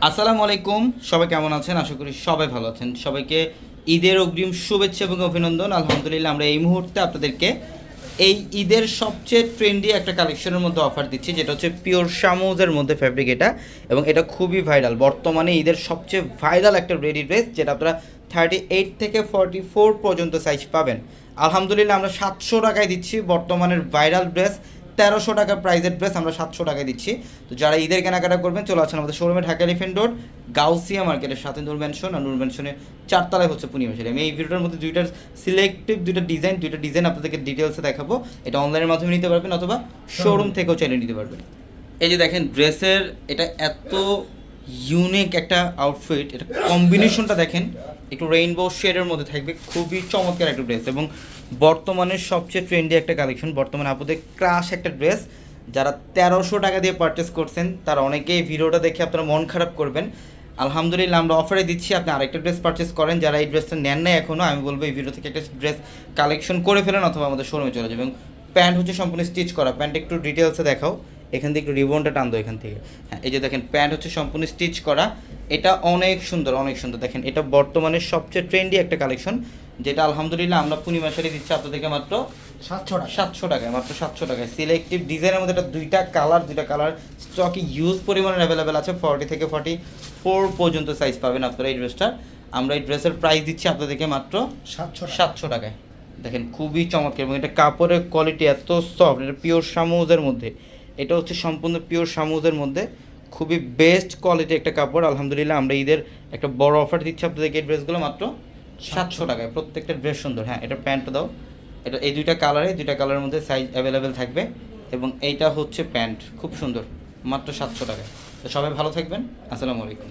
আসসালামু আলাইকুম, সবাই কেমন আছেন? আশা করি সবাই ভালো আছেন। সবাইকে ঈদের অগ্রিম শুভেচ্ছা এবং অভিনন্দন। আলহামদুলিল্লাহ, আমরা এই মুহূর্তে আপনাদেরকে এই ঈদের সবচেয়ে ট্রেন্ডি একটা কালেকশনের মধ্যে অফার দিচ্ছি, যেটা হচ্ছে পিওর শামুজের মধ্যে ফ্যাব্রিক এটা, এবং এটা খুবই ভাইরাল। বর্তমানে ঈদের সবচেয়ে ভাইরাল একটা রেডি ড্রেস, যেটা আপনারা 38 থেকে 44 পর্যন্ত সাইজ পাবেন। আলহামদুলিল্লাহ, আমরা 700 টাকায় দিচ্ছি বর্তমানের ভাইরাল ড্রেস। 1300 টাকা প্রাইজের ড্রেস আমরা 700 টাকায় দিচ্ছি। তো যারা ঈদের কেনাকাটা করবেন, চলে আসেন আমাদের শোরুমে, ঢাকা এলিফ্যান্ট রোড, গাউসিয়া মার্কেটের সাথে নূর ম্যানশন, আর নূর ম্যানশনের 4 তলায় হচ্ছে পূর্ণিমা শাড়ি। আমি এই ভিডিওটার মধ্যে দুইটা ডিজাইন আপনাদেরকে ডিটেলসে দেখাবো। এটা অনলাইনের মাধ্যমে নিতে পারবেন অথবা শোরুম থেকেও চাইলে নিতে পারবেন। এই যে দেখেন ড্রেসের এটা এত ইউনিক একটা আউটফিট, এটা কম্বিনেশনটা দেখেন, একটু রেইনবো শেডের মধ্যে থাকবে, খুবই চমৎকার একটা ড্রেস এবং বর্তমানের সবচেয়ে ট্রেন্ডি একটা কালেকশন। বর্তমানে আপনাদের ক্রাশ একটা ড্রেস। যারা 1300 টাকা দিয়ে পারচেস করছেন, তারা অনেকেই ভিডিওটা দেখে আপনারা মন খারাপ করবেন। আলহামদুলিল্লাহ, আমরা অফারে দিচ্ছি, আপনি আরেকটা ড্রেস পারচেস করেন। যারা এই ড্রেসটা নেন নাই এখনও, আমি বলবো এই ভিডিও থেকে একটা ড্রেস কালেকশন করে ফেলেন অথবা আমাদের শোরুমে চলে যাবেন। এবং প্যান্ট হচ্ছে সম্পূর্ণ স্টিচ করা। প্যান্ট একটু ডিটেলসে দেখাও, এখান থেকে একটু রিবনটা টান দো এখান থেকে। হ্যাঁ, এই যে দেখেন প্যান্ট হচ্ছে সম্পূর্ণ স্টিচ করা। এটা অনেক সুন্দর, অনেক সুন্দর। দেখেন এটা বর্তমানে সবচেয়ে ট্রেন্ডি একটা কালেকশন, যেটা আলহামদুলিল্লাহ আমরা পূর্ণিমা শাড়ি দিচ্ছি আপনাদেরকে মাত্র 700 টাকায়, মাত্র 700 টাকায়। সিলেক্টিভ ডিজাইনের মধ্যে এটা দুইটা কালার স্টকে ইউজ পরিমাণের অ্যাভেলেবেল আছে। 40 থেকে 44 পর্যন্ত সাইজ পাবেন আপনারা এই ড্রেসটা। আমরা এই ড্রেসের প্রাইস দিচ্ছি আপনাদেরকে মাত্র 700 টাকায়। দেখেন খুবই চমৎকার, এবং এটা কাপড়ের কোয়ালিটি এত সফট, এটা পিওর শামুজের মধ্যে। এটা হচ্ছে সম্পূর্ণ পিওর শামুজের মধ্যে, খুবই বেস্ট কোয়ালিটি একটা কাপড়। আলহামদুলিল্লাহ, আমরা ঈদের একটা বড় অফার দিচ্ছি আপনাদেরকে এই ড্রেসগুলো মাত্র 700 টাকায়। প্রত্যেকটা ড্রেস সুন্দর। হ্যাঁ, এটা প্যান্টটা দাও। এটা এই দুইটা কালারের মধ্যে সাইজ অ্যাভেলেবেল থাকবে, এবং এইটা হচ্ছে প্যান্ট, খুব সুন্দর, মাত্র 700 টাকায়। তো সবাই ভালো থাকবেন। আসসালামু আলাইকুম।